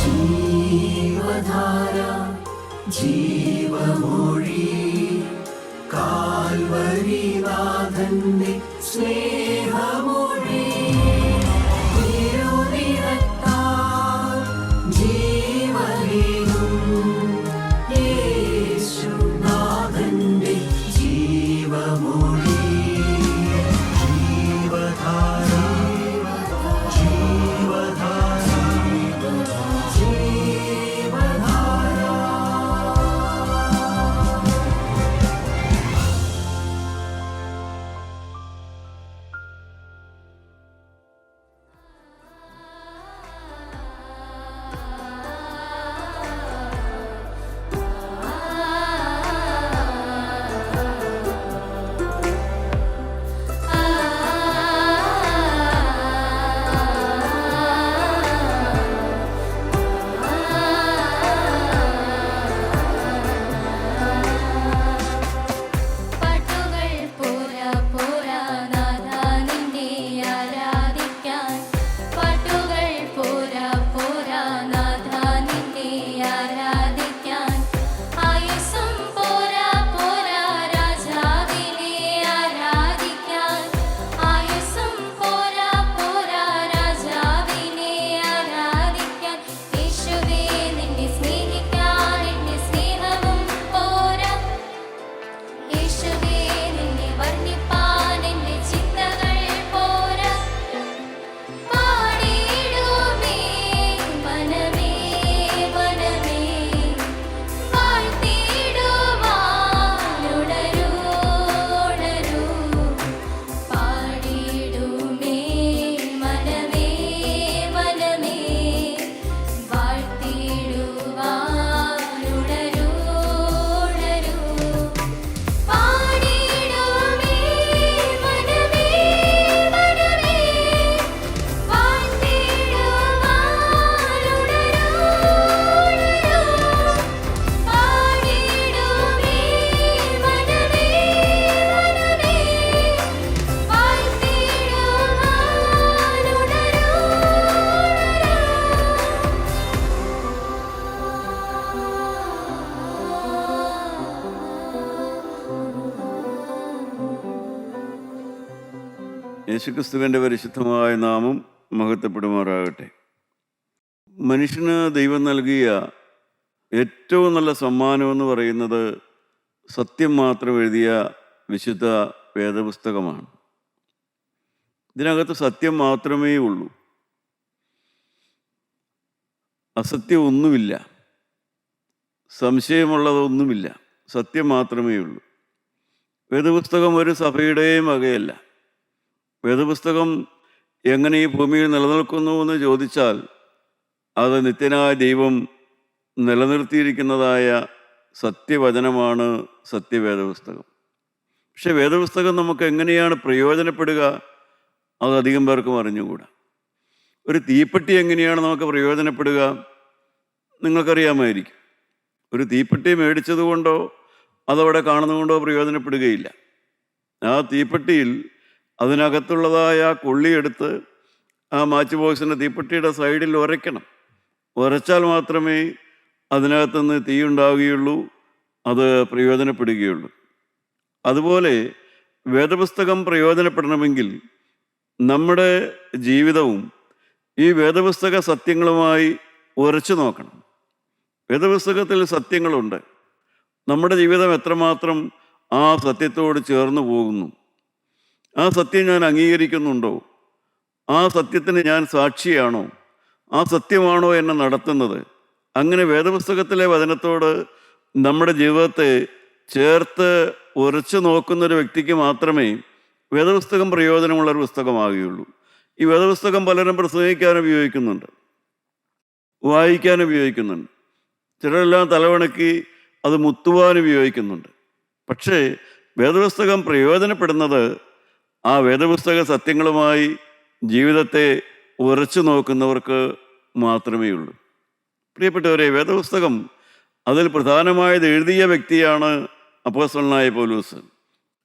ജീവധാര ജീവമൊഴി കാൽവരിനാഥന്റെ സ്നേഹമൊഴി തിരുനിറത്താൽ ജീവനേകും യേശുനാഥന്റെ ജീവമൊഴി ജീവധാര ജീവധാര ജീവധാര. പാട്ടുകൾ പോരാ പോരാ നാഥാ നിന്നെ ആരാധിക്കാൻ. പാട്ടുകൾ പോരാ പോരാ നാഥാ നിന്നെ ആരാധിക്കാൻ. ആയുസ്സും പോരാ പോരാ രാജാവിനെ ആരാധിക്കാൻ. ആയുസ്സും പോരാ പോരാ രാജാവിനെ ആരാധിക്കാൻ. യേശുവേ നിന്നെ സ്നേഹിക്കാൻ എന്റെ സ്നേഹവും പോരാ. യേശുവേ നിന്നെ വർണ്ണിപ്പാൻ എന്റെ ചിന്തകൾ പോരാ. പാടിയിടുമേ മനമേ മനമേ വാഴ്ത്തിയിടുവാനുണരൂ ഉണരൂ. പാടിയിടുമേ മനമേ മനമേ വാഴ്ത്തിയിടുവാനുണരൂ ഉണരൂ. പാടിയിടുമേ മനമേ മനമേ വാഴ്ത്തിയിടുവാനുണരൂ ഉണരൂ. പാടിയിടുമേ മനമേ മനമേ യേശുക്രിസ്തുവിൻ്റെ പരിശുദ്ധമായ നാമം മഹത്വപ്പെടുമാറാകട്ടെ. മനുഷ്യന് ദൈവം നൽകിയ ഏറ്റവും നല്ല സമ്മാനമെന്ന് പറയുന്നത് സത്യം മാത്രം എഴുതിയ വിശുദ്ധ വേദപുസ്തകമാണ്. ഇതിനകത്ത് സത്യം മാത്രമേ ഉള്ളൂ, അസത്യം ഒന്നുമില്ല, സംശയമുള്ളതൊന്നുമില്ല, സത്യം മാത്രമേ ഉള്ളൂ. വേദപുസ്തകം ഒരു സഭയുടെയും വകയല്ല. വേദപുസ്തകം എങ്ങനെ ഈ ഭൂമിയിൽ നിലനിൽക്കുന്നു എന്ന് ചോദിച്ചാൽ അത് നിത്യനായ ദൈവം നിലനിർത്തിയിരിക്കുന്നതായ സത്യവചനമാണ് സത്യവേദപുസ്തകം. പക്ഷെ വേദപുസ്തകം നമുക്ക് എങ്ങനെയാണ് പ്രയോജനപ്പെടുക അതധികം പേർക്കും അറിഞ്ഞുകൂടാ. ഒരു തീപ്പെട്ടി എങ്ങനെയാണ് നമുക്ക് പ്രയോജനപ്പെടുക നിങ്ങൾക്കറിയാമായിരിക്കും. ഒരു തീപ്പെട്ടി മേടിച്ചതുകൊണ്ടോ അതവിടെ കാണുന്നതുകൊണ്ടോ പ്രയോജനപ്പെടുകയില്ല. ആ തീപ്പെട്ടിയിൽ അതിനകത്തുള്ളതായ കൊള്ളിയെടുത്ത് ആ മാച്ച് ബോക്സിൻ്റെ തീപ്പെട്ടിയുടെ സൈഡിൽ ഉരയ്ക്കണം. ഉരച്ചാൽ മാത്രമേ അതിനകത്തുനിന്ന് തീ ഉണ്ടാവുകയുള്ളൂ, അത് പ്രയോജനപ്പെടുകയുള്ളൂ. അതുപോലെ വേദപുസ്തകം പ്രയോജനപ്പെടണമെങ്കിൽ നമ്മുടെ ജീവിതവും ഈ വേദപുസ്തക സത്യങ്ങളുമായി ഉരച്ചു നോക്കണം. വേദപുസ്തകത്തിൽ സത്യങ്ങളുണ്ട്. നമ്മുടെ ജീവിതം എത്രമാത്രം ആ സത്യത്തോട് ചേർന്ന് പോകുന്നു, ആ സത്യം ഞാൻ അംഗീകരിക്കുന്നുണ്ടോ, ആ സത്യത്തിന് ഞാൻ സാക്ഷിയാണോ, ആ സത്യമാണോ എന്നെ നടത്തുന്നത്? അങ്ങനെ വേദപുസ്തകത്തിലെ വചനത്തോട് നമ്മുടെ ജീവിതത്തെ ചേർത്ത് ഉരച്ചു നോക്കുന്നൊരു വ്യക്തിക്ക് മാത്രമേ വേദപുസ്തകം പ്രയോജനമുള്ളൊരു പുസ്തകമാകുകയുള്ളൂ. ഈ വേദപുസ്തകം പലരും പ്രസംഗിക്കാൻ ഉപയോഗിക്കുന്നുണ്ട്, വായിക്കാൻ ഉപയോഗിക്കുന്നുണ്ട്, ചിലരെല്ലാം തലവണക്കി അത് മുത്തുവാൻ ഉപയോഗിക്കുന്നുണ്ട്. പക്ഷേ വേദപുസ്തകം പ്രയോജനപ്പെടുന്നത് ആ വേദപുസ്തക സത്യങ്ങളുമായി ജീവിതത്തെ ഉരച്ചു നോക്കുന്നവർക്ക് മാത്രമേ ഉള്ളൂ. പ്രിയപ്പെട്ടവരെ, വേദപുസ്തകം അതിൽ പ്രധാനമായത് എഴുതിയ വ്യക്തിയാണ് അപ്പോസ്തലനായ പൗലോസ്.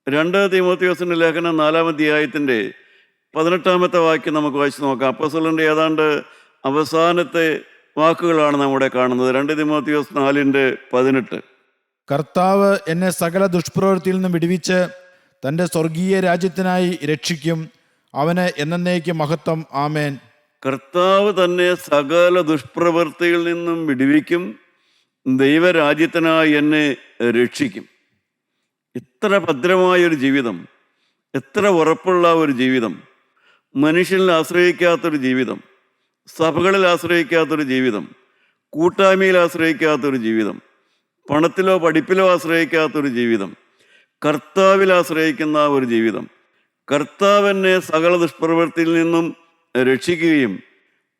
2 തീമോഥെയോസിൻ്റെ ലേഖനം 4-ാം അധ്യായത്തിൻ്റെ 18-ാമത്തെ വാക്യം നമുക്ക് വായിച്ച് നോക്കാം. അപ്പോസ്തലൻ്റെ ഏതാണ്ട് അവസാനത്തെ വാക്കുകളാണ് നമ്മുടെ കാണുന്നത്. 2 തിമോത്തിയോസ് 4:18. കർത്താവ് എന്നെ സകല ദുഷ്പ്രവൃത്തിയിൽ നിന്നും വിടുവിച്ച് തൻ്റെ സ്വർഗീയ രാജ്യത്തിനായി രക്ഷിക്കും. അവന് എന്നേക്കും മഹത്വം. ആമേൻ. കർത്താവ് തന്നെ സകല ദുഷ്പ്രവൃത്തിയിൽ നിന്നും വിടുവിക്കും, ദൈവരാജ്യത്തിനായി എന്നെ രക്ഷിക്കും. എത്ര ഭദ്രമായൊരു ജീവിതം, എത്ര ഉറപ്പുള്ള ഒരു ജീവിതം, മനുഷ്യനിൽ ആശ്രയിക്കാത്തൊരു ജീവിതം, സഭകളിൽ ആശ്രയിക്കാത്തൊരു ജീവിതം, കൂട്ടായ്മയിൽ ആശ്രയിക്കാത്തൊരു ജീവിതം, പണത്തിലോ പഠിപ്പിലോ ആശ്രയിക്കാത്തൊരു ജീവിതം, കർത്താവിൽ ആശ്രയിക്കുന്ന ഒരു ജീവിതം. കർത്താവിനെ സകല ദുഷ്പ്രവൃത്തിയിൽ നിന്നും രക്ഷിക്കുകയും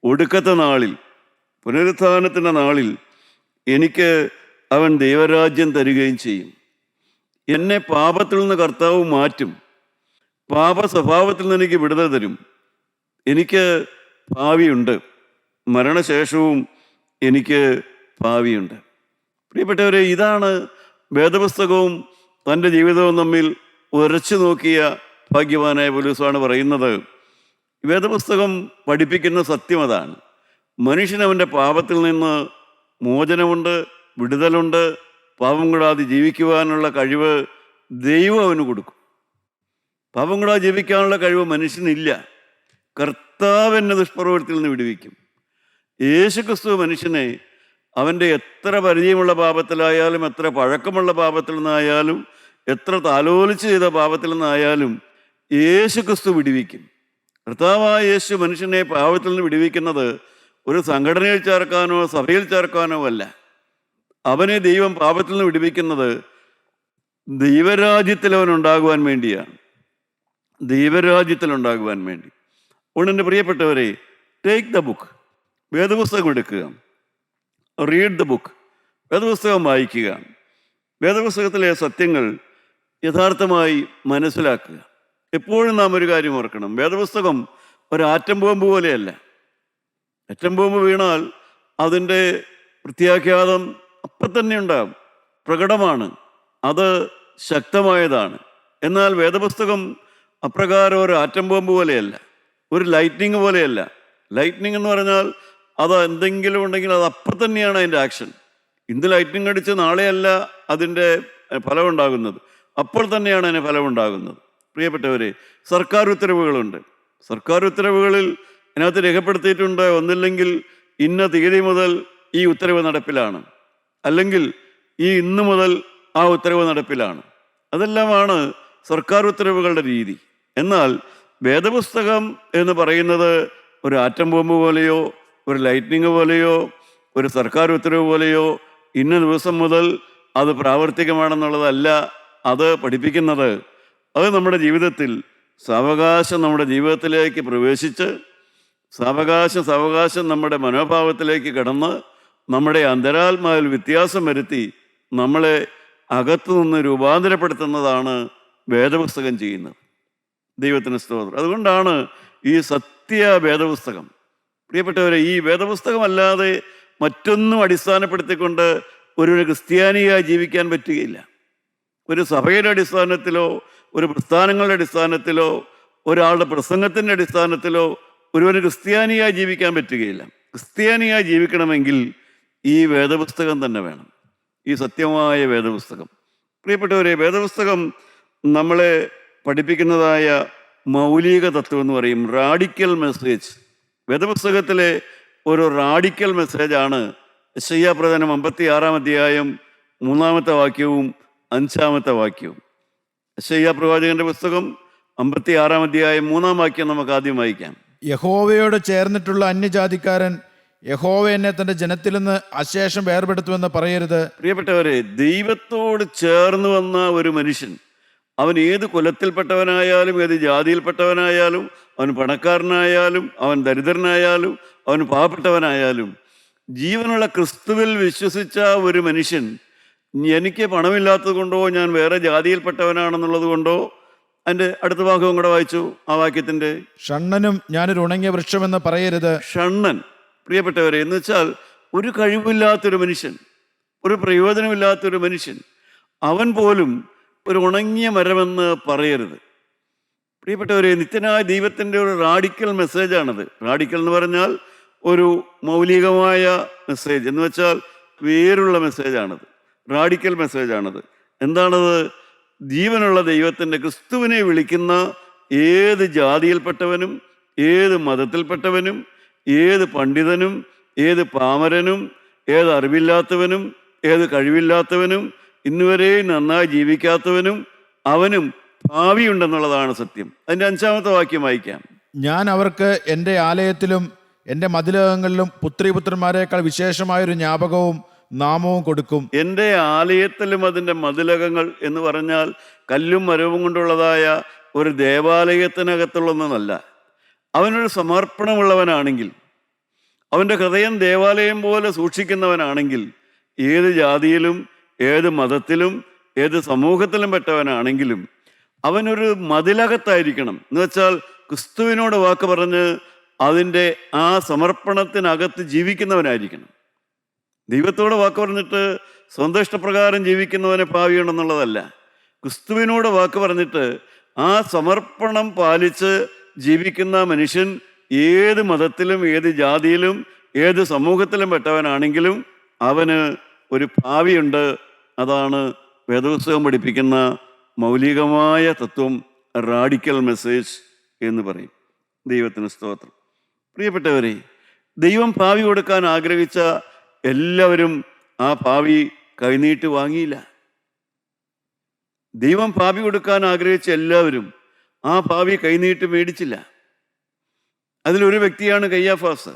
ഒടുക്കത്തെ നാളിൽ, പുനരുത്ഥാനത്തിൻ്റെ നാളിൽ എനിക്ക് അവൻ ദൈവരാജ്യം തരികയും ചെയ്യും. എന്നെ പാപത്തിൽ നിന്ന് കർത്താവ് മാറ്റും. പാപ സ്വഭാവത്തിൽ നിന്ന് എനിക്ക് വിടുതൽ തരും. എനിക്ക് ഭാവിയുണ്ട്, മരണശേഷവും എനിക്ക് ഭാവിയുണ്ട്. പ്രിയപ്പെട്ടവരെ, ഇതാണ് വേദപുസ്തകവും തൻ്റെ ജീവിതവും തമ്മിൽ ഉരച്ചു നോക്കിയ ഭാഗ്യവാനായ പൗലോസാണ് പറയുന്നത്. വേദപുസ്തകം പഠിപ്പിക്കുന്ന സത്യം അതാണ്. മനുഷ്യനവൻ്റെ പാപത്തിൽ നിന്ന് മോചനമുണ്ട്, വിടുതലുണ്ട്, പാപം കൂടാതെ ജീവിക്കുവാനുള്ള കഴിവ് ദൈവം അവന് കൊടുക്കും. പാപം കൂടാതെ ജീവിക്കാനുള്ള കഴിവ് മനുഷ്യനില്ല. കർത്താവ് എന്നെ ദുഷ്പ്രവൃത്തിയിൽ നിന്ന് വിടുവിക്കും. യേശുക്രിസ്തു മനുഷ്യനെ അവൻ്റെ എത്ര പരിചയമുള്ള പാപത്തിലായാലും, എത്ര പഴക്കമുള്ള പാപത്തിൽ നിന്നായാലും, എത്ര താലോലിച്ച് ചെയ്ത പാപത്തിൽ നിന്നായാലും യേശുക്രിസ്തു വിടുവിക്കും. കർത്താവായ യേശു മനുഷ്യനെ പാപത്തിൽ നിന്ന് വിടുവിക്കുന്നത് ഒരു സംഘടനയിൽ ചേർക്കാനോ സഭയിൽ ചേർക്കാനോ അല്ല. അവനെ ദൈവം പാപത്തിൽ നിന്ന് വിടുവിക്കുന്നത് ദൈവരാജ്യത്തിൽ അവനുണ്ടാകുവാൻ വേണ്ടിയാണ്. ദൈവരാജ്യത്തിലുണ്ടാകുവാൻ വേണ്ടി. അതുകൊണ്ട് എൻ്റെ പ്രിയപ്പെട്ടവരെ, ടേക്ക് ദ ബുക്ക്, വേദപുസ്തകം എടുക്കുക, റീഡ് ദ ബുക്ക്, വേദപുസ്തകം വായിക്കുക, വേദപുസ്തകത്തിലെ സത്യങ്ങൾ യഥാർത്ഥമായി മനസ്സിലാക്കുക. എപ്പോഴും നാം ഒരു കാര്യം ഓർക്കണം, വേദപുസ്തകം ഒരു ആറ്റം ബോംബ് പോലെയല്ല. ആറ്റം ബോംബ് വീണാൽ അതിൻ്റെ പ്രത്യാഘാതം അപ്പം തന്നെ ഉണ്ടാകും, പ്രകടമാണ്, അത് ശക്തമായതാണ്. എന്നാൽ വേദപുസ്തകം അപ്രകാരം ഒരു ആറ്റം ബോംബ് പോലെയല്ല, ഒരു ലൈറ്റ്നിങ് പോലെയല്ല. ലൈറ്റ്നിങ് എന്ന് പറഞ്ഞാൽ അത് എന്തെങ്കിലും ഉണ്ടെങ്കിൽ അത് അപ്പം തന്നെയാണ് അതിൻ്റെ ആക്ഷൻ. ഇന്ന് ലൈറ്റ്നിങ് അടിച്ച് നാളെയല്ല അതിൻ്റെ ഫലം ഉണ്ടാകുന്നത്, അപ്പോൾ തന്നെയാണ് അതിന് ഫലം ഉണ്ടാകുന്നത്. പ്രിയപ്പെട്ടവരെ, സർക്കാർ ഉത്തരവുകളുണ്ട്. സർക്കാർ ഉത്തരവുകളിൽ അതിനകത്ത് രേഖപ്പെടുത്തിയിട്ടുണ്ട്, ഒന്നില്ലെങ്കിൽ ഇന്ന തീയതി മുതൽ ഈ ഉത്തരവ് നടപ്പിലാണ്, അല്ലെങ്കിൽ ഈ ഇന്ന് മുതൽ ആ ഉത്തരവ് നടപ്പിലാണ്. അതെല്ലാമാണ് സർക്കാർ ഉത്തരവുകളുടെ രീതി. എന്നാൽ വേദപുസ്തകം എന്ന് പറയുന്നത് ഒരു ആറ്റം ബോംബ് പോലെയോ ഒരു ലൈറ്റ്നിങ് പോലെയോ ഒരു സർക്കാർ ഉത്തരവ് പോലെയോ ഇന്ന ദിവസം മുതൽ അത് പ്രാവർത്തികമാണെന്നുള്ളതല്ല അത് പഠിപ്പിക്കുന്നത്. അത് നമ്മുടെ ജീവിതത്തിൽ സാവകാശം നമ്മുടെ ജീവിതത്തിലേക്ക് പ്രവേശിച്ച് സാവകാശം നമ്മുടെ മനോഭാവത്തിലേക്ക് കടന്ന് നമ്മുടെ അന്തരാത്മാവിൽ വ്യത്യാസം വരുത്തി നമ്മളെ അകത്തു നിന്ന് രൂപാന്തരപ്പെടുത്തുന്നതാണ് വേദപുസ്തകം ചെയ്യുന്നത്. ദൈവത്തിന് സ്തോത്രം. അതുകൊണ്ടാണ് ഈ സത്യ വേദപുസ്തകം. പ്രിയപ്പെട്ടവരെ, ഈ വേദപുസ്തകമല്ലാതെ മറ്റൊന്നും അടിസ്ഥാനപ്പെടുത്തിക്കൊണ്ട് ഒരു ക്രിസ്ത്യാനിയായി ജീവിക്കാൻ പറ്റുകയില്ല. ഒരു സഭയുടെ അടിസ്ഥാനത്തിലോ ഒരു പ്രസ്ഥാനങ്ങളുടെ അടിസ്ഥാനത്തിലോ ഒരാളുടെ പ്രസംഗത്തിൻ്റെ അടിസ്ഥാനത്തിലോ ഒരുവന് ക്രിസ്ത്യാനിയായി ജീവിക്കാൻ പറ്റുകയില്ല. ക്രിസ്ത്യാനിയായി ജീവിക്കണമെങ്കിൽ ഈ വേദപുസ്തകം തന്നെ വേണം, ഈ സത്യമായ വേദപുസ്തകം. പ്രിയപ്പെട്ടവരെ, വേദപുസ്തകം നമ്മളെ പഠിപ്പിക്കുന്നതായ മൗലിക തത്വം എന്ന് പറയും, റാഡിക്കൽ മെസ്സേജ്. വേദപുസ്തകത്തിലെ ഒരു റാഡിക്കൽ മെസ്സേജാണ് യെശയ്യാ പ്രവചനം 56-ാം അധ്യായം 3-ാമത്തെ വാക്യവും 5-ാമത്തെ വാക്യവും. യെശയ്യാ പ്രവാചകന്റെ പുസ്തകം 56-ാം അധ്യായം 3-ാം വാക്യം നമുക്ക് ആദ്യം വായിക്കാം. യഹോവയോട് ചേർന്നിട്ടുള്ള അന്യജാതിക്കാരൻ യഹോവ എന്നെ തന്റെ ജനത്തിൽ നിന്ന് അശേഷം വേർപെടുത്തുമെന്ന് പറയരുത്. പ്രിയപ്പെട്ടവരെ, ദൈവത്തോട് ചേർന്ന് വന്ന ഒരു മനുഷ്യൻ, അവൻ ഏത് കുലത്തിൽപ്പെട്ടവനായാലും ഏത് ജാതിയിൽപ്പെട്ടവനായാലും, അവൻ പണക്കാരനായാലും അവൻ ദരിദ്രനായാലും അവൻ പാവപ്പെട്ടവനായാലും, ജീവനുള്ള ക്രിസ്തുവിൽ വിശ്വസിച്ച ഒരു മനുഷ്യൻ എനിക്ക് പണമില്ലാത്തത് കൊണ്ടോ ഞാൻ വേറെ ജാതിയിൽപ്പെട്ടവനാണെന്നുള്ളത് കൊണ്ടോ, അതിൻ്റെ അടുത്ത ഭാഗവും കൂടെ വായിച്ചു ആ വാക്യത്തിൻ്റെ. ഷണ്ണനും ഞാനൊരു ഉണങ്ങിയ വൃക്ഷമെന്ന് പറയരുത്. ഷണ്ണൻ, പ്രിയപ്പെട്ടവരെ, എന്ന് വെച്ചാൽ ഒരു കഴിവില്ലാത്തൊരു മനുഷ്യൻ, ഒരു പ്രയോജനമില്ലാത്തൊരു മനുഷ്യൻ, അവൻ പോലും ഒരു ഉണങ്ങിയ മരമെന്ന് പറയരുത്. പ്രിയപ്പെട്ടവരെ, നിത്യനായ ദൈവത്തിൻ്റെ ഒരു റാഡിക്കൽ മെസ്സേജാണത്. റാഡിക്കൽ എന്ന് പറഞ്ഞാൽ ഒരു മൗലികമായ മെസ്സേജ്, എന്ന് വെച്ചാൽ വേരുള്ള മെസ്സേജാണത്, റാഡിക്കൽ മെസ്സേജാണത്. എന്താണത്? ജീവനുള്ള ദൈവത്തിൻ്റെ ക്രിസ്തുവിനെ വിളിക്കുന്ന ഏത് ജാതിയിൽപ്പെട്ടവനും, ഏത് മതത്തിൽപ്പെട്ടവനും, ഏത് പണ്ഡിതനും, ഏത് പാമരനും, ഏത് അറിവില്ലാത്തവനും, ഏത് കഴിവില്ലാത്തവനും, ഇന്നുവരെ നന്നായി ജീവിക്കാത്തവനും അവനും ഭാവിയുണ്ടെന്നുള്ളതാണ് സത്യം. അതിൻ്റെ 5-ാമത്തെ വാക്യം വായിക്കാം. ഞാൻ അവർക്ക് എൻ്റെ ആലയത്തിലും എൻ്റെ മതിലകങ്ങളിലും പുത്രിപുത്രന്മാരെക്കാൾ വിശേഷമായൊരു ജ്ഞാപകവും നാമവും കൊടുക്കും. എൻ്റെ ആലയത്തിലും അതിൻ്റെ മതിലകങ്ങൾ എന്ന് പറഞ്ഞാൽ കല്ലും മരവും കൊണ്ടുള്ളതായ ഒരു ദേവാലയത്തിനകത്തുള്ളതൊന്നല്ല. അവനൊരു സമർപ്പണമുള്ളവനാണെങ്കിൽ, അവൻ്റെ ഹൃദയം ദേവാലയം പോലെ സൂക്ഷിക്കുന്നവനാണെങ്കിൽ, ഏത് ജാതിയിലും ഏത് മതത്തിലും ഏത് സമൂഹത്തിലും പെട്ടവനാണെങ്കിലും അവനൊരു മതിലകത്തായിരിക്കണം. എന്ന് വെച്ചാൽ ക്രിസ്തുവിനോട് വാക്ക് പറഞ്ഞ് അതിൻ്റെ ആ സമർപ്പണത്തിനകത്ത് ജീവിക്കുന്നവനായിരിക്കണം. ദൈവത്തോട് വാക്ക് പറഞ്ഞിട്ട് സ്വന്തം ഇഷ്ടപ്രകാരം ജീവിക്കുന്നവനെ ഭാവിയുണ്ടെന്നുള്ളതല്ല. ക്രിസ്തുവിനോട് വാക്ക് പറഞ്ഞിട്ട് ആ സമർപ്പണം പാലിച്ച് ജീവിക്കുന്ന മനുഷ്യൻ ഏത് മതത്തിലും ഏത് ജാതിയിലും ഏത് സമൂഹത്തിലും പെട്ടവനാണെങ്കിലും അവന് ഒരു ഭാവിയുണ്ട്. അതാണ് വേദപുസ്തകം പഠിപ്പിക്കുന്ന മൗലികമായ തത്വം, റാഡിക്കൽ മെസ്സേജ് എന്ന് പറയും. ദൈവത്തിന് സ്തോത്രം. പ്രിയപ്പെട്ടവരെ, ദൈവം ഭാവി കൊടുക്കാൻ ആഗ്രഹിച്ച എല്ലാവരും ആ ഭാവി കൈനീട്ടി വാങ്ങിയില്ല. ദൈവം ഭാവി കൊടുക്കാൻ ആഗ്രഹിച്ച എല്ലാവരും ആ ഭാവി കൈനീട്ടി മേടിച്ചില്ല. അതിലൊരു വ്യക്തിയാണ് കയ്യാഫാസ്.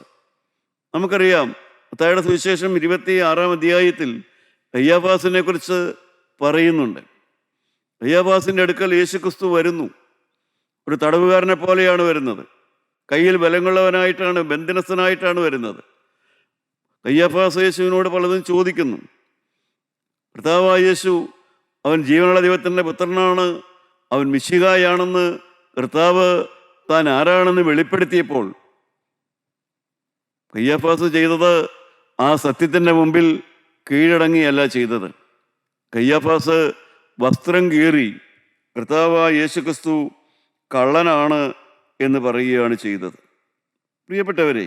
നമുക്കറിയാം, മത്തായിയുടെ സുവിശേഷം 26-ാം അധ്യായത്തിൽ കയ്യാഫാസിനെ കുറിച്ച് പറയുന്നുണ്ട്. കയ്യാഫാസിൻ്റെ അടുക്കൽ യേശുക്രിസ്തു വരുന്നു. ഒരു തടവുകാരനെ പോലെയാണ് വരുന്നത്. കയ്യിൽ ബലമുള്ളവനായിട്ടാണ്, ബന്ധനസ്ഥനായിട്ടാണ് വരുന്നത്. കയ്യാഫാസ് യേശുവിനോട് പലതും ചോദിക്കുന്നു. കർത്താവായ യേശു അവൻ ജീവനുള്ള ദൈവത്തിൻ്റെ പുത്രനാണ്, അവൻ മിശിഹായാണെന്ന് കർത്താവ് താൻ ആരാണെന്ന് വെളിപ്പെടുത്തിയപ്പോൾ കയ്യാഫാസ് ചെയ്തത് ആ സത്യത്തിൻ്റെ മുമ്പിൽ കീഴടങ്ങിയല്ല ചെയ്തത്. കയ്യാഫാസ് വസ്ത്രം കീറി കർത്താവായ യേശുക്രിസ്തു കള്ളനാണ് എന്ന് പറയുകയാണ് ചെയ്തത്. പ്രിയപ്പെട്ടവരെ,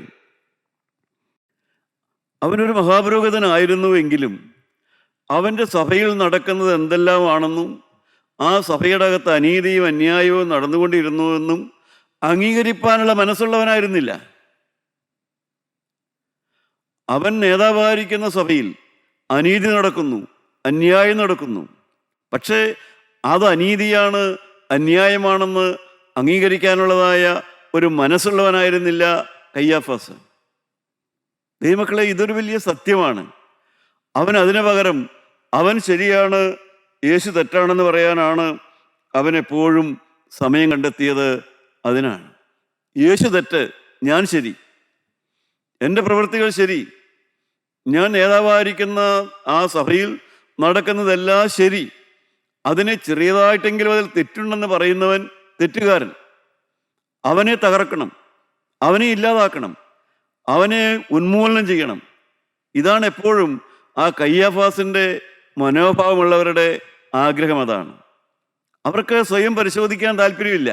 അവനൊരു മഹാപുരോഹിതനായിരുന്നുവെങ്കിലും അവൻ്റെ സഭയിൽ നടക്കുന്നത് എന്തെല്ലാമാണെന്നും ആ സഭയുടെ അകത്ത് അനീതിയും അന്യായവും നടന്നുകൊണ്ടിരുന്നുവെന്നും അംഗീകരിക്കാനുള്ള മനസ്സുള്ളവനായിരുന്നില്ല. അവൻ നേതാവായിരിക്കുന്ന സഭയിൽ അനീതി നടക്കുന്നു, അന്യായം നടക്കുന്നു. പക്ഷേ അത് അനീതിയാണ്, അന്യായമാണെന്ന് അംഗീകരിക്കാനുള്ളതായ ഒരു മനസ്സുള്ളവനായിരുന്നില്ല കയ്യാഫാസ്. ദൈവമക്കളെ, ഇതൊരു വലിയ സത്യമാണ്. അവൻ അതിനു പകരം അവൻ ശരിയാണ്, യേശു തെറ്റാണെന്ന് പറയാനാണ് അവൻ എപ്പോഴും സമയം കണ്ടെത്തിയത്. അതിനാണ് യേശു തെറ്റ്, ഞാൻ ശരി, എൻ്റെ പ്രവൃത്തികൾ ശരി, ഞാൻ നേതാവായിരിക്കുന്ന ആ സഭയിൽ നടക്കുന്നതെല്ലാം ശരി. അതിനെ ചെറിയതായിട്ടെങ്കിലും അതിൽ തെറ്റുണ്ടെന്ന് പറയുന്നവൻ തെറ്റുകാരൻ. അവനെ തകർക്കണം, അവനെ ഇല്ലാതാക്കണം, അവനെ ഉന്മൂലനം ചെയ്യണം. ഇതാണ് എപ്പോഴും ആ കയ്യാഫാസിൻ്റെ മനോഭാവമുള്ളവരുടെ ആഗ്രഹം. അതാണ്. അവർക്ക് സ്വയം പരിശോധിക്കാൻ താല്പര്യമില്ല.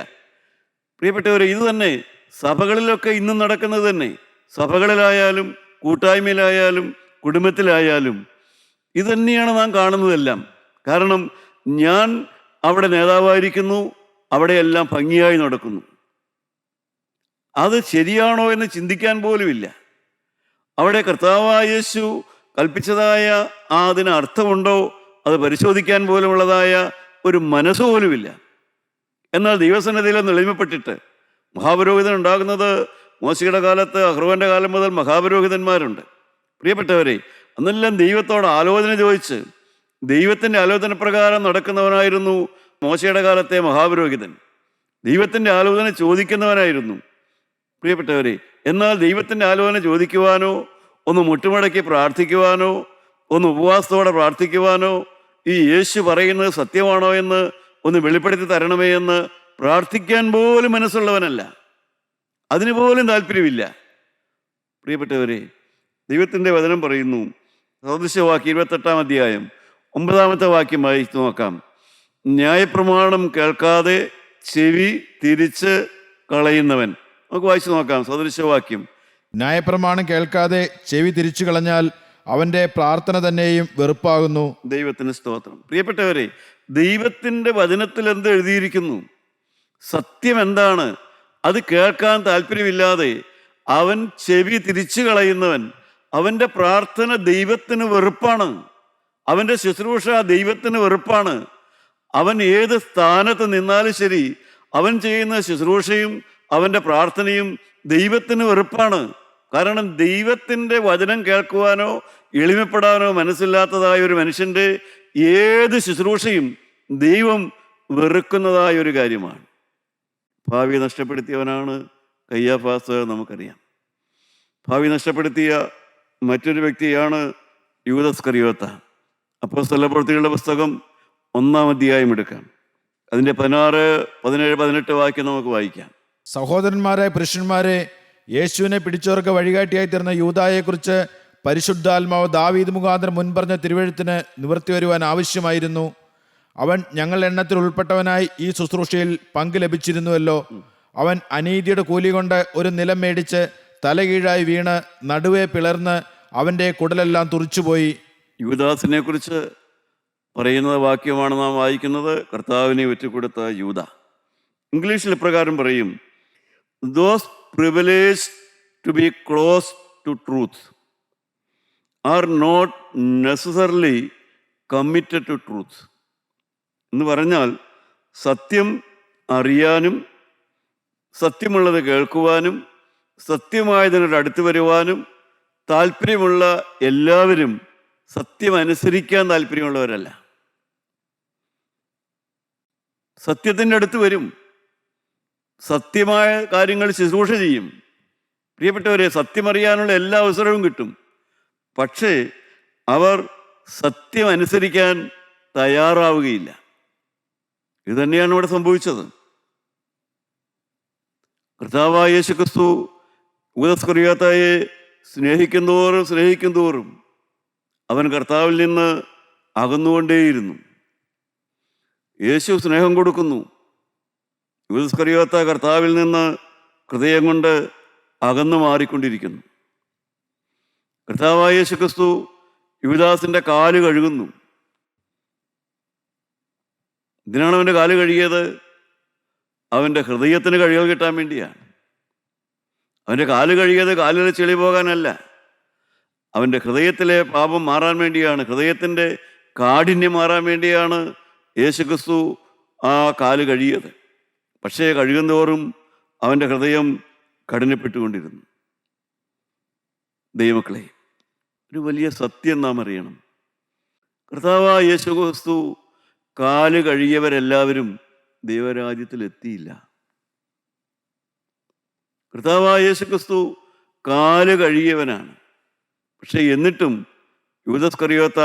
പ്രിയപ്പെട്ടവരെ, ഇത് തന്നെ സഭകളിലൊക്കെ ഇന്നും നടക്കുന്നത് തന്നെ. സഭകളിലായാലും കൂട്ടായ്മയിലായാലും കുടുംബത്തിലായാലും ഇത് തന്നെയാണ് നാം കാണുന്നതെല്ലാം. കാരണം ഞാൻ അവിടെ നേതാവായിരിക്കുന്നു, അവിടെയെല്ലാം ഭംഗിയായി നടക്കുന്നു. അത് ശരിയാണോ എന്ന് ചിന്തിക്കാൻ പോലുമില്ല. അവിടെ കർത്താവായ യേശു കൽപ്പിച്ചതായ അതിന് അർത്ഥമുണ്ടോ അത് പരിശോധിക്കാൻ പോലുമുള്ളതായ ഒരു മനസ്സ് പോലുമില്ല. എന്നാൽ ദൈവസന്നിധിയിൽ എളിമപ്പെട്ടിട്ട് മഹാപുരോഹിതൻ ഉണ്ടാകുന്നത് മോശയുടെ കാലത്ത്, അഹ്റോന്റെ കാലം മുതൽ മഹാപുരോഹിതന്മാരുണ്ട്. പ്രിയപ്പെട്ടവരെ, അന്നെല്ലാം ദൈവത്തോട് ആലോചന ചോദിച്ച് ദൈവത്തിൻ്റെ ആലോചന പ്രകാരം നടക്കുന്നവനായിരുന്നു മോശയുടെ കാലത്തെ മഹാപുരോഹിതൻ. ദൈവത്തിൻ്റെ ആലോചന ചോദിക്കുന്നവനായിരുന്നു. പ്രിയപ്പെട്ടവരെ, എന്നാൽ ദൈവത്തിൻ്റെ ആലോചന ചോദിക്കുവാനോ, ഒന്ന് മുട്ടുമടക്കി പ്രാർത്ഥിക്കുവാനോ, ഒന്ന് ഉപവാസത്തോടെ പ്രാർത്ഥിക്കുവാനോ, ഈ യേശു പറയുന്നത് സത്യമാണോ എന്ന് ഒന്ന് വെളിപ്പെടുത്തി തരണമേ എന്ന് പ്രാർത്ഥിക്കാൻ പോലും മനസ്സുള്ളവനല്ല. അതിന് പോലും താല്പര്യമില്ല. പ്രിയപ്പെട്ടവരെ, ദൈവത്തിൻ്റെ വചനം പറയുന്നു, സദൃശവാക്യം 28-ാം അധ്യായം 9-ാമത്തെ വാക്യം വായിച്ചു നോക്കാം. ന്യായപ്രമാണം കേൾക്കാതെ ചെവി തിരിച്ച് കളയുന്നവൻ. നമുക്ക് വായിച്ചു നോക്കാം. സദൃശവാക്യം ന്യായപ്രമാണം കേൾക്കാതെ ചെവി തിരിച്ചു കളഞ്ഞാൽ അവന്റെ പ്രാർത്ഥന തന്നെയും വെറുപ്പാകുന്നു. ദൈവത്തിന് സ്തോത്രം. പ്രിയപ്പെട്ടവരെ, ദൈവത്തിൻ്റെ വചനത്തിൽ എന്ത് എഴുതിയിരിക്കുന്നു, സത്യം എന്താണ്, അത് കേൾക്കാൻ താല്പര്യമില്ലാതെ അവൻ ചെവി തിരിച്ചു കളയുന്നവൻ, അവൻ്റെ പ്രാർത്ഥന ദൈവത്തിന് വെറുപ്പാണ്, അവൻ്റെ ശുശ്രൂഷ ദൈവത്തിന് വെറുപ്പാണ്. അവൻ ഏത് സ്ഥാനത്ത് നിന്നാലും ശരി, അവൻ ചെയ്യുന്ന ശുശ്രൂഷയും അവൻ്റെ പ്രാർത്ഥനയും ദൈവത്തിന് വെറുപ്പാണ്. കാരണം ദൈവത്തിൻ്റെ വചനം കേൾക്കുവാനോ എളിമപ്പെടാനോ മനസ്സില്ലാത്തതായ ഒരു മനുഷ്യൻ്റെ ഏത് ശുശ്രൂഷയും ദൈവം വെറുക്കുന്നതായ ഒരു കാര്യമാണ്. ഭാവി നഷ്ടപ്പെടുത്തിയവനാണ് കയ്യാഫാസ്, നമുക്കറിയാം. ഭാവി നഷ്ടപ്പെടുത്തിയ മറ്റൊരു വ്യക്തിയാണ് യൂദാസ്കറിയോത്ത. അപ്പോസ്തല പ്രവൃത്തികളുടെ പുസ്തകം 1-ാം അധ്യായം എടുക്കാം. അതിൻ്റെ 16, 17, 18 വാക്യം നമുക്ക് വായിക്കാം. സഹോദരന്മാരെ, പുരുഷന്മാരെ, യേശുവിനെ പിടിച്ചവർക്ക് വഴികാട്ടിയായി തീർന്ന യൂദായെക്കുറിച്ച് പരിശുദ്ധാത്മാവ് ദാവീദ് മുഖാന്തരം മുൻപറഞ്ഞ തിരുവെഴുത്തിന് നിവൃത്തി വരുവാൻ ആവശ്യമായിരുന്നു. അവൻ ഞങ്ങളുടെ എണ്ണത്തിൽ ഉൾപ്പെട്ടവനായി ഈ ശുശ്രൂഷയിൽ പങ്ക് ലഭിച്ചിരുന്നുവല്ലോ. അവൻ അനീതിയുടെ കൂലി കൊണ്ട് ഒരു നിലം മേടിച്ച് തലകീഴായി വീണ് നടുവെ പിളർന്ന് അവൻ്റെ കുടലെല്ലാം തുറിച്ചുപോയി. യൂദാസിനെ കുറിച്ച് പറയുന്ന വാക്യമാണ് നാം വായിക്കുന്നത്. കർത്താവിനെ ഒറ്റുകൊടുത്ത യൂദ. ഇംഗ്ലീഷിൽ ഇപ്രകാരം പറയും: those privilege to be close to truth are not necessarily committed to truth. എന്ന് പറഞ്ഞാൽ, സത്യം അറിയാനും സത്യമുള്ളത് കേൾക്കുവാനും സത്യമായതിനോട് അടുത്ത് വരുവാനും താല്പര്യമുള്ള എല്ലാവരും സത്യം അനുസരിക്കാൻ താല്പര്യമുള്ളവരല്ല. സത്യത്തിൻ്റെ അടുത്ത് വരും, സത്യമായ കാര്യങ്ങൾ ശുശ്രൂഷ ചെയ്യും. പ്രിയപ്പെട്ടവരെ, സത്യമറിയാനുള്ള എല്ലാ അവസരവും കിട്ടും. പക്ഷേ അവർ സത്യം അനുസരിക്കാൻ തയ്യാറാവുകയില്ല. ഇത് തന്നെയാണ് ഇവിടെ സംഭവിച്ചത്. കർത്താവായ യേശുക്രിസ്തു യൂദാസ്കറിയോത്തായെ സ്നേഹിക്കും തോറും അവൻ കർത്താവിൽ നിന്ന് അകന്നുകൊണ്ടേയിരുന്നു. യേശു സ്നേഹം കൊടുക്കുന്നു. യൂദാസ്കറിയോത്ത കർത്താവിൽ നിന്ന് ഹൃദയം കൊണ്ട് അകന്നു മാറിക്കൊണ്ടിരിക്കുന്നു. കർത്താവായ യേശുക്രിസ്തു യൂദാസിൻ്റെ കാല് കഴുകുന്നു. ഇതിനാണ് അവൻ്റെ കാല് കഴുകിയത്. അവൻ്റെ ഹൃദയത്തിന് കഴുകൽ കിട്ടാൻ വേണ്ടിയാണ്. അവൻ്റെ കാല് കഴുകിയത് കാലിലെ ചെളി പോകാനല്ല, അവൻ്റെ ഹൃദയത്തിലെ പാപം മാറാൻ വേണ്ടിയാണ്, ഹൃദയത്തിൻ്റെ കാഠിന്യം മാറാൻ വേണ്ടിയാണ് യേശുക്രിസ്തു ആ കാല് കഴുകിയത്. പക്ഷേ കഴുകുന്തോറും അവൻ്റെ ഹൃദയം കഠിനപ്പെട്ടുകൊണ്ടിരുന്നു. ദൈവമക്കളെ, ഒരു വലിയ സത്യം നാം അറിയണം. കർത്താവായ യേശുക്രിസ്തു കാല് കഴുകിയവരെല്ലാവരും ദൈവരാജ്യത്തിലെത്തിയില്ല. കർത്താവായ യേശുക്രിസ്തു കാല് കഴുകിയവനാണ്. പക്ഷെ എന്നിട്ടും യൂദാസ്കറിയോത്ത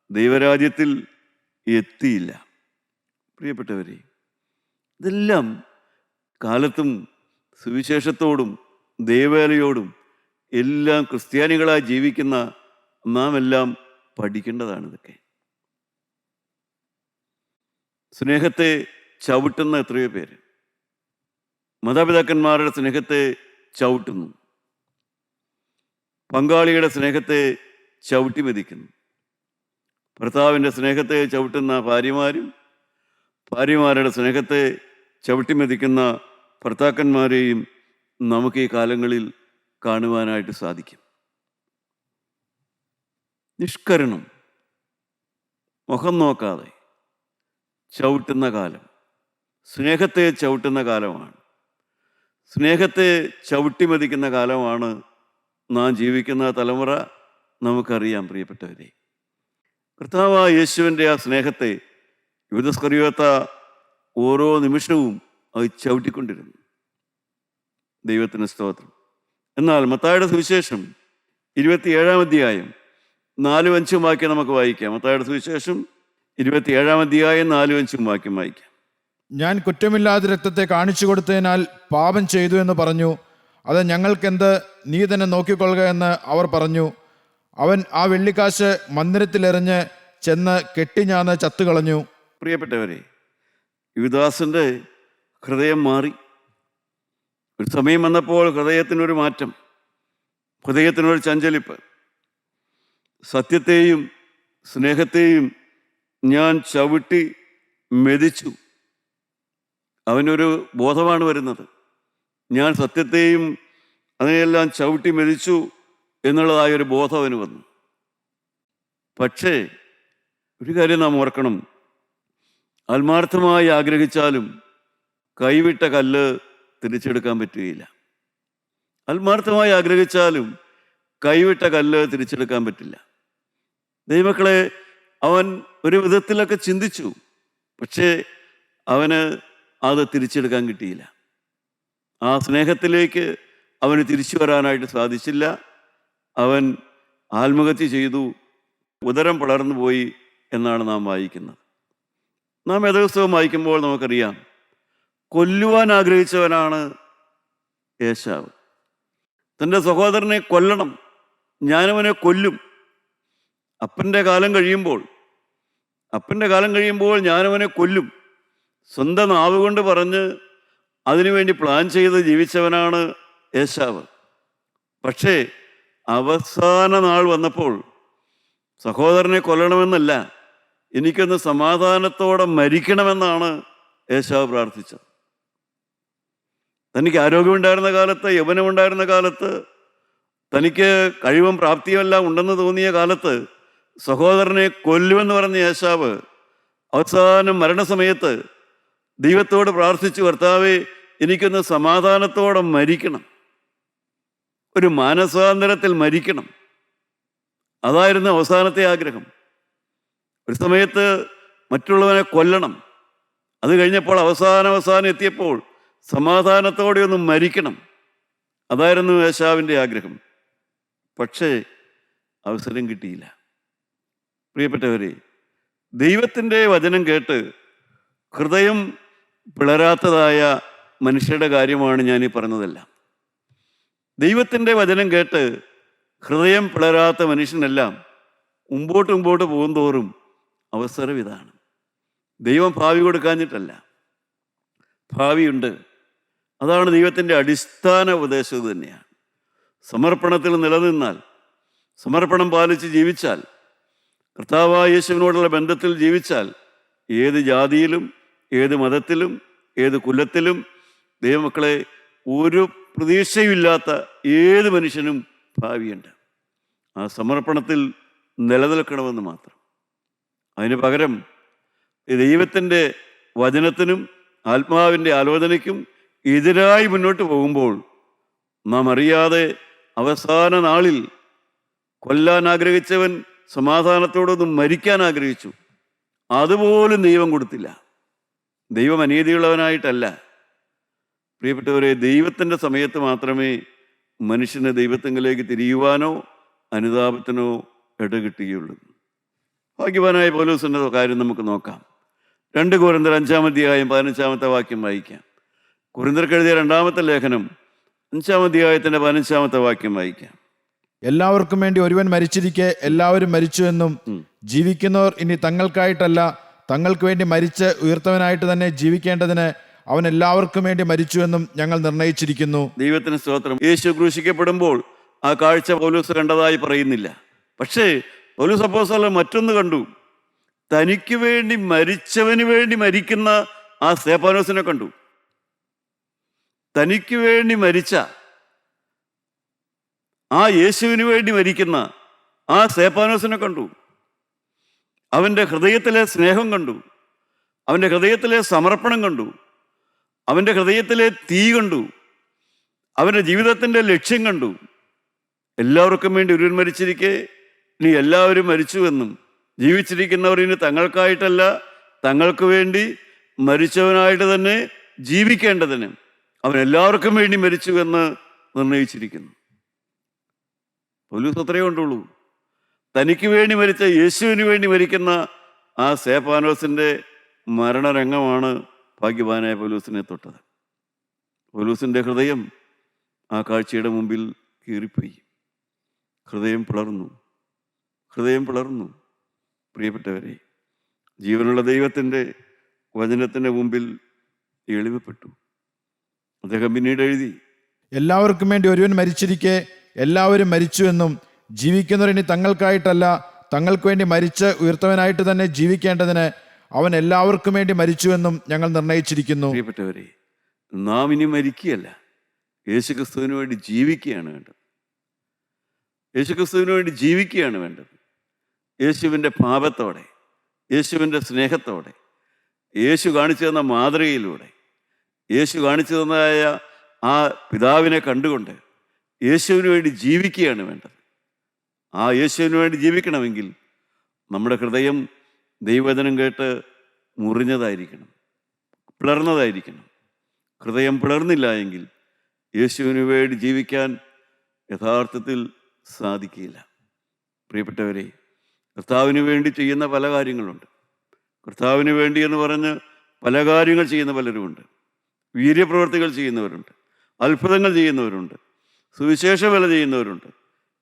ദൈവരാജ്യത്തിൽ എത്തിയില്ല. പ്രിയപ്പെട്ടവരെ, ഇതെല്ലാം കാലത്തും സുവിശേഷത്തോടും ദൈവവേലയോടും എല്ലാം ക്രിസ്ത്യാനികളായി ജീവിക്കുന്ന നാം എല്ലാം പഠിക്കേണ്ടതാണ്. ഇതൊക്കെ സ്നേഹത്തെ ചവിട്ടുന്ന എത്രയോ പേര് മാതാപിതാക്കന്മാരുടെ സ്നേഹത്തെ ചവിട്ടുന്നു, പങ്കാളിയുടെ സ്നേഹത്തെ ചവിട്ടി മെതിക്കുന്നു. ഭർത്താവിൻ്റെ സ്നേഹത്തെ ചവിട്ടുന്ന ഭാര്യമാരും ഭാര്യമാരുടെ സ്നേഹത്തെ ചവിട്ടി മെതിക്കുന്ന ഭർത്താക്കന്മാരെയും നമുക്ക് ഈ കാലങ്ങളിൽ കാണുവാനായിട്ട് സാധിക്കും. നിഷ്കരണം, മുഖം നോക്കാതെ ചവിട്ടുന്ന കാലം, സ്നേഹത്തെ ചവിട്ടുന്ന കാലമാണ്. സ്നേഹത്തെ ചവിട്ടി മതിക്കുന്ന കാലമാണ് നാം ജീവിക്കുന്ന തലമുറ. നമുക്കറിയാം പ്രിയപ്പെട്ടവരെ, കർത്താവായ യേശുവിൻ്റെ ആ സ്നേഹത്തെ യൂദാസ്കറിയോത്ത ഓരോ നിമിഷവും അത് ചവിട്ടിക്കൊണ്ടിരുന്നു. ദൈവത്തിന് സ്തോത്രം. എന്നാൽ മത്തായിയുടെ സുവിശേഷം 27-ാം അധ്യായം 4-5 വാക്യം നമുക്ക് വായിക്കാം. മത്തായിയുടെ സുവിശേഷം 27-ാം അധ്യായം 4-5 വാക്യം വായിക്കാം. ഞാൻ കുറ്റമില്ലാത്ത രക്തത്തെ കാണിച്ചു കൊടുത്തതിനാൽ പാപം ചെയ്തു എന്ന് പറഞ്ഞു. അത് ഞങ്ങൾക്കെന്ത്, നീ തന്നെ നോക്കിക്കൊള്ളുക എന്ന് അവർ പറഞ്ഞു. അവൻ ആ വെള്ളിക്കാശ് മന്ദിരത്തിലെറിഞ്ഞ് ചെന്ന് കെട്ടിഞ്ഞാന്ന് ചത്തുകളഞ്ഞു. പ്രിയപ്പെട്ടവരെ, യൂദാസിൻ്റെ ഹൃദയം മാറി. ഒരു സമയം വന്നപ്പോൾ ഹൃദയത്തിനൊരു മാറ്റം. ഹൃദയത്തിനൊരു ചഞ്ചലിപ്പ്. സത്യത്തെയും സ്നേഹത്തെയും ഞാൻ ചവിട്ടി മെതിച്ചു. അവനൊരു ബോധമാണ് വരുന്നത്. ഞാൻ സത്യത്തെയും അതിനെയെല്ലാം ചവിട്ടി മെതിച്ചു എന്നുള്ളതായൊരു ബോധം അവന് വന്നു. പക്ഷേ ഒരു കാര്യം നാം ഓർക്കണം, ആത്മാർത്ഥമായി ആഗ്രഹിച്ചാലും കൈവിട്ട കല്ല് തിരിച്ചെടുക്കാൻ പറ്റുകയില്ല. ആത്മാർത്ഥമായി ആഗ്രഹിച്ചാലും കൈവിട്ട കല്ല് തിരിച്ചെടുക്കാൻ പറ്റില്ല. ദൈവമക്കളെ, അവൻ ഒരു വിധത്തിലൊക്കെ ചിന്തിച്ചു, പക്ഷേ അവന് അത് തിരിച്ചെടുക്കാൻ കിട്ടിയില്ല. ആ സ്നേഹത്തിലേക്ക് അവന് തിരിച്ചു വരാനായിട്ട് സാധിച്ചില്ല. അവൻ ആത്മഹത്യ ചെയ്തു, ഉദരം പിളർന്നു പോയി എന്നാണ് നാം വായിക്കുന്നത്. നാം വേദപുസ്തകം വായിക്കുമ്പോൾ നമുക്കറിയാം, കൊല്ലുവാൻ ആഗ്രഹിച്ചവനാണ് ഏശാവ്. തൻ്റെ സഹോദരനെ കൊല്ലണം, ഞാനവനെ കൊല്ലും. അപ്പൻ്റെ കാലം കഴിയുമ്പോൾ ഞാനവനെ കൊല്ലും. സ്വന്തം നാവ് കൊണ്ട് പറഞ്ഞ് അതിനുവേണ്ടി പ്ലാൻ ചെയ്ത് ജീവിച്ചവനാണ് ഏശാവ്. പക്ഷേ അവസാന നാൾ വന്നപ്പോൾ സഹോദരനെ കൊല്ലണമെന്നല്ല, എനിക്കൊന്ന് സമാധാനത്തോടെ മരിക്കണമെന്നാണ് ഏശാവ് പ്രാർത്ഥിച്ചത്. തനിക്ക് ആരോഗ്യമുണ്ടായിരുന്ന കാലത്ത്, യൗവനമുണ്ടായിരുന്ന കാലത്ത്, തനിക്ക് കഴിവും പ്രാപ്തിയുമെല്ലാം ഉണ്ടെന്ന് തോന്നിയ കാലത്ത് സഹോദരനെ കൊല്ലുമെന്ന് പറഞ്ഞ ഏശാവ് അവസാനം മരണസമയത്ത് ദൈവത്തോട് പ്രാർത്ഥിച്ചു, കർത്താവേ, എനിക്കൊന്ന് സമാധാനത്തോടെ മരിക്കണം, ഒരു മാനസാന്തരത്തിൽ മരിക്കണം. അതായിരുന്നു അവസാനത്തെ ആഗ്രഹം. ഒരു സമയത്ത് മറ്റുള്ളവനെ കൊല്ലണം, അത് കഴിഞ്ഞപ്പോൾ അവസാനം എത്തിയപ്പോൾ സമാധാനത്തോടെ ഒന്ന് മരിക്കണം. അതായിരുന്നു ഏശാവിൻ്റെ ആഗ്രഹം. പക്ഷേ അവസരം കിട്ടിയില്ല. പ്രിയപ്പെട്ടവരെ, ദൈവത്തിൻ്റെ വചനം കേട്ട് ഹൃദയം പിളരാത്തതായ മനുഷ്യരുടെ കാര്യമാണ് ഞാനീ പറഞ്ഞതെല്ലാം. ദൈവത്തിൻ്റെ വചനം കേട്ട് ഹൃദയം പിളരാത്ത മനുഷ്യനെല്ലാം മുമ്പോട്ട് പോകുന്തോറും അവസരം ഇതാണ്. ദൈവം ഭാവി കൊടുക്കാഞ്ഞിട്ടല്ല, ഭാവിയുണ്ട്. അതാണ് ദൈവത്തിൻ്റെ അടിസ്ഥാന ഉപദേശം തന്നെയാണ്. സമർപ്പണത്തിൽ നിലനിന്നാൽ, സമർപ്പണം പാലിച്ച് ജീവിച്ചാൽ, കർത്താവായ യേശുവിനോടുള്ള ബന്ധത്തിൽ ജീവിച്ചാൽ, ഏത് ജാതിയിലും ഏത് മതത്തിലും ഏത് കുലത്തിലും ദൈവമക്കളെ ഒരു പ്രതീക്ഷയുമില്ലാത്ത ഏത് മനുഷ്യനും ഭാവിയുണ്ട്. ആ സമർപ്പണത്തിൽ നിലനിൽക്കണമെന്ന് മാത്രം. അതിന് പകരം ദൈവത്തിൻ്റെ വചനത്തിനും ആത്മാവിൻ്റെ ആലോചനയ്ക്കും എതിരായി മുന്നോട്ട് പോകുമ്പോൾ നാം അറിയാതെ അവസാന നാളിൽ കൊല്ലാൻ ആഗ്രഹിച്ചവൻ സമാധാനത്തോടൊന്നും മരിക്കാൻ ആഗ്രഹിച്ചു. അതുപോലും ദൈവം കൊടുത്തില്ല. ദൈവം അനീതിയുള്ളവനായിട്ടല്ല. പ്രിയപ്പെട്ടവരെ, ദൈവത്തിൻ്റെ സമയത്ത് മാത്രമേ മനുഷ്യന് ദൈവത്തിങ്കിലേക്ക് തിരിയുവാനോ അനുതാപത്തിനോ ഇടകിട്ടുകയുള്ളൂ. ഭാഗ്യവാനായ പൗലോസിൻ്റെ കാര്യം നമുക്ക് നോക്കാം. 2 കൊരിന്ത്യർ 5-ാം അധ്യായം 15-ാമത്തെ വാക്യം വായിക്കാം. കൊരിന്ത്യർക്ക് എഴുതിയ 2-ാമത്തെ ലേഖനം 5-ാം അധ്യായത്തിൻ്റെ 15-ാമത്തെ വാക്യം വായിക്കാം. എല്ലാവർക്കും വേണ്ടി ഒരുവൻ മരിച്ചിരിക്കെ എല്ലാവരും മരിച്ചു എന്നും ജീവിക്കുന്നവർ ഇനി തങ്ങൾക്കായിട്ടല്ല തങ്ങൾക്ക് വേണ്ടി മരിച്ച് ഉയർത്തവനായിട്ട് തന്നെ ജീവിക്കേണ്ടതിന് അവൻ എല്ലാവർക്കും വേണ്ടി മരിച്ചു എന്നും ഞങ്ങൾ നിർണയിച്ചിരിക്കുന്നു. ദൈവത്തിന് സ്തോത്രം. യേശു ക്രൂശിക്കപ്പെടുമ്പോൾ ആ കാഴ്ച പൗലോസ് കണ്ടതായി പറയുന്നില്ല. പക്ഷേ പൗലോസ് അപ്പോസ്തലൻ മറ്റൊന്ന് കണ്ടു. തനിക്ക് വേണ്ടി മരിച്ചവന് വേണ്ടി മരിക്കുന്ന ആ സ്തേഫാനോസിനെ കണ്ടു. തനിക്ക് വേണ്ടി മരിച്ച ആ യേശുവിന് വേണ്ടി മരിക്കുന്ന ആ സ്തേഫാനോസിനെ കണ്ടു. അവൻ്റെ ഹൃദയത്തിലെ സ്നേഹം കണ്ടു. അവൻ്റെ ഹൃദയത്തിലെ സമർപ്പണം കണ്ടു. അവൻ്റെ ഹൃദയത്തിലെ തീ കണ്ടു. അവൻ്റെ ജീവിതത്തിൻ്റെ ലക്ഷ്യം കണ്ടു. എല്ലാവർക്കും വേണ്ടി ഒരുവൻ മരിച്ചിരിക്കെ ഇനി എല്ലാവരും മരിച്ചുവെന്നും ജീവിച്ചിരിക്കുന്നവർ ഇനി തങ്ങൾക്കായിട്ടല്ല തങ്ങൾക്ക് വേണ്ടി മരിച്ചവനായിട്ട് തന്നെ ജീവിക്കേണ്ടതിന് അവൻ എല്ലാവർക്കും വേണ്ടി മരിച്ചുവെന്ന് നിർണയിച്ചിരിക്കുന്നു. പൗലോസ് അത്രയേ കൊണ്ടുള്ളൂ. തനിക്ക് വേണ്ടി മരിച്ച യേശുവിന് വേണ്ടി മരിക്കുന്ന ആ സ്തേഫാനോസിൻ്റെ മരണരംഗമാണ് ഭാഗ്യവാനായ പൗലോസിനെ തൊട്ടത്. പൗലോസിൻ്റെ ഹൃദയം ആ കാഴ്ചയുടെ മുമ്പിൽ കീറിപ്പോയി. ഹൃദയം പിളർന്നു. പ്രിയപ്പെട്ടവരെ, ജീവനുള്ള ദൈവത്തിൻ്റെ വചനത്തിൻ്റെ മുമ്പിൽ എളിമപ്പെട്ടു. അദ്ദേഹം പിന്നീട് എഴുതി, എല്ലാവർക്കും വേണ്ടി ഒരുവൻ മരിച്ചിരിക്കെ എല്ലാവരും മരിച്ചുവെന്നും ജീവിക്കുന്നവർ ഇനി തങ്ങൾക്കായിട്ടല്ല തങ്ങൾക്ക് വേണ്ടി മരിച്ച് ഉയർത്തവനായിട്ട് തന്നെ ജീവിക്കേണ്ടതിന് അവൻ എല്ലാവർക്കും വേണ്ടി മരിച്ചുവെന്നും ഞങ്ങൾ നിർണയിച്ചിരിക്കുന്നു. പ്രിയപ്പെട്ടവരെ, നാം ഇനി മരിക്കുകയല്ല, യേശുക്രിസ്തുവിന് വേണ്ടി ജീവിക്കുകയാണ് വേണ്ടത്. യേശുക്രിസ്തുവിന് വേണ്ടി ജീവിക്കുകയാണ് വേണ്ടത്. യേശുവിൻ്റെ പാപത്തോടെ, യേശുവിൻ്റെ സ്നേഹത്തോടെ, യേശു കാണിച്ചു തന്ന മാതൃകയിലൂടെ, യേശു കാണിച്ചു തന്നതായ ആ പിതാവിനെ കണ്ടുകൊണ്ട് യേശുവിന് വേണ്ടി ജീവിക്കുകയാണ് വേണ്ടത്. ആ യേശുവിന് വേണ്ടി ജീവിക്കണമെങ്കിൽ നമ്മുടെ ഹൃദയം ദൈവവചനം കേട്ട് മുറിഞ്ഞതായിരിക്കണം, പിളർന്നതായിരിക്കണം. ഹൃദയം പിളർന്നില്ല എങ്കിൽ യേശുവിന് വേണ്ടി ജീവിക്കാൻ യഥാർത്ഥത്തിൽ സാധിക്കില്ല. പ്രിയപ്പെട്ടവരെ, കർത്താവിന് വേണ്ടി ചെയ്യുന്ന പല കാര്യങ്ങളുണ്ട്. കർത്താവിന് വേണ്ടി എന്ന് പറഞ്ഞ് പല കാര്യങ്ങൾ ചെയ്യുന്ന പലരുമുണ്ട്. വീര്യപ്രവർത്തികൾ ചെയ്യുന്നവരുണ്ട്, അത്ഭുതങ്ങൾ ചെയ്യുന്നവരുണ്ട്, സുവിശേഷ വേല ചെയ്യുന്നവരുണ്ട്.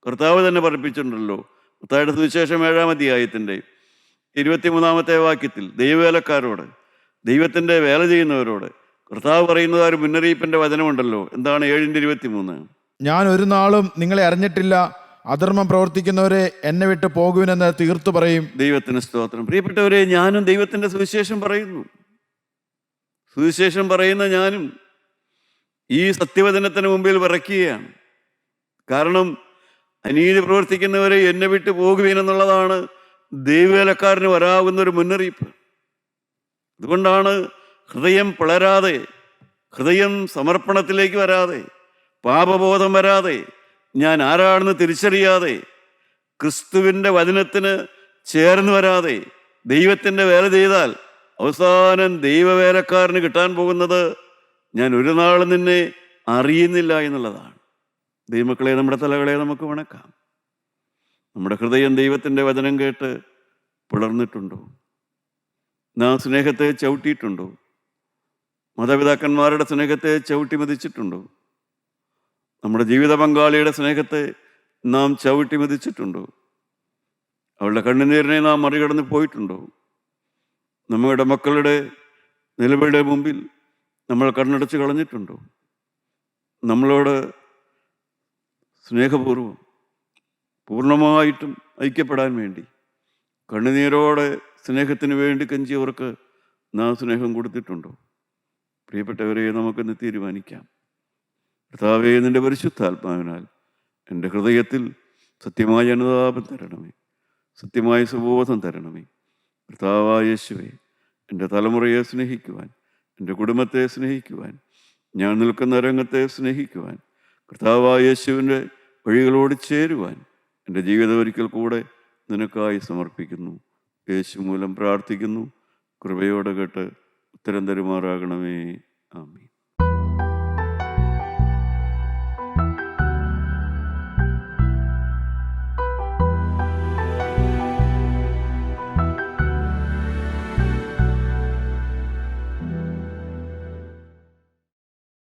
കർത്താവ് തന്നെ പഠിപ്പിച്ചിട്ടുണ്ടല്ലോ, മത്തായിയുടെ സുവിശേഷം 7-ാം അധ്യായത്തിൻ്റെ 23-ാമത്തെ വാക്യത്തിൽ ദൈവവേലക്കാരോട്, ദൈവത്തിൻ്റെ വേല ചെയ്യുന്നവരോട് കർത്താവ് പറയുന്നത് ഒരു മുന്നറിയിപ്പിൻ്റെ വചനമുണ്ടല്ലോ. എന്താണ്? 7:23. ഞാൻ ഒരു നാളും നിങ്ങളെ അറിഞ്ഞിട്ടില്ല, അധർമ്മം പ്രവർത്തിക്കുന്നവരെ എന്നെ വിട്ട് പോകുവിനെന്ന് തീർത്തു പറയും. ദൈവത്തിന് സ്തോത്രം. പ്രിയപ്പെട്ടവരെ, ഞാനും ദൈവത്തിൻ്റെ സുവിശേഷം പറയുന്നു. സുവിശേഷം പറയുന്ന ഞാനും ഈ സത്യവചനത്തിന് മുമ്പിൽ വിറയ്ക്കുകയാണ്. കാരണം അനീതി പ്രവർത്തിക്കുന്നവരെ എന്നെ വിട്ട് പോകുവിനെന്നുള്ളതാണ് ദൈവവേലക്കാരന് വരാവുന്ന ഒരു മുന്നറിയിപ്പ്. അതുകൊണ്ടാണ് ഹൃദയം പിളരാതെ, ഹൃദയം സമർപ്പണത്തിലേക്ക് വരാതെ, പാപബോധം വരാതെ, ഞാൻ ആരാണെന്ന് തിരിച്ചറിയാതെ, ക്രിസ്തുവിൻ്റെ വചനത്തിന് ചേർന്ന് വരാതെ ദൈവത്തിൻ്റെ വേല ചെയ്താൽ അവസാനം ദൈവവേലക്കാരന് കിട്ടാൻ പോകുന്നത് ഞാൻ ഒരു നാളും നിന്നെ അറിയുന്നില്ല എന്നുള്ളതാണ്. ദൈവമക്കളെ, നമ്മുടെ തലകളെ നമുക്ക് വണക്കാം. നമ്മുടെ ഹൃദയം ദൈവത്തിൻ്റെ വചനം കേട്ട് പിളർന്നിട്ടുണ്ടോ? നാം സ്നേഹത്തെ ചവിട്ടിയിട്ടുണ്ടോ? മാതാപിതാക്കന്മാരുടെ സ്നേഹത്തെ ചവിട്ടി മതിച്ചിട്ടുണ്ടോ? നമ്മുടെ ജീവിത പങ്കാളിയുടെ സ്നേഹത്തെ നാം ചവിട്ടി മതിച്ചിട്ടുണ്ടോ? അവളുടെ കണ്ണുനീരിനെ നാം മറികടന്ന് പോയിട്ടുണ്ടോ? നമ്മുടെ മക്കളുടെ നിലവിളിയുടെ മുമ്പിൽ നമ്മൾ കണ്ണടച്ച് കളഞ്ഞിട്ടുണ്ടോ? നമ്മളോട് സ്നേഹപൂർവ്വം പൂർണ്ണമായിട്ടും ഐക്യപ്പെടാൻ വേണ്ടി കണ്ണുനീരോടെ സ്നേഹത്തിന് വേണ്ടി കെഞ്ചിയവർക്ക് നാം സ്നേഹം കൊടുത്തിട്ടുണ്ടോ? പ്രിയപ്പെട്ടവരെ, നമുക്കിന്ന് തീരുമാനിക്കാം. കർത്താവേ, നിൻ്റെ പരിശുദ്ധാത്മാവിനാൽ എൻ്റെ ഹൃദയത്തിൽ സത്യമായ അനുതാപം തരണമേ, സത്യമായ സുബോധം തരണമേ. കർത്താവായ യേശുവേ, എൻ്റെ തലമുറയെ സ്നേഹിക്കുവാൻ, എൻ്റെ കുടുംബത്തെ സ്നേഹിക്കുവാൻ, ഞാൻ നിൽക്കുന്ന രംഗത്തെ സ്നേഹിക്കുവാൻ, കർത്താവായ യേശുവിൻ്റെ വഴികളോട് ചേരുവാൻ എൻ്റെ ജീവിതം ഒരിക്കൽ കൂടെ നിനക്കായി സമർപ്പിക്കുന്നു. യേശു മൂലം പ്രാർത്ഥിക്കുന്നു. കൃപയോടെ കേട്ട് ഉത്തരം തരുമാറാകണമേ. ആമീൻ.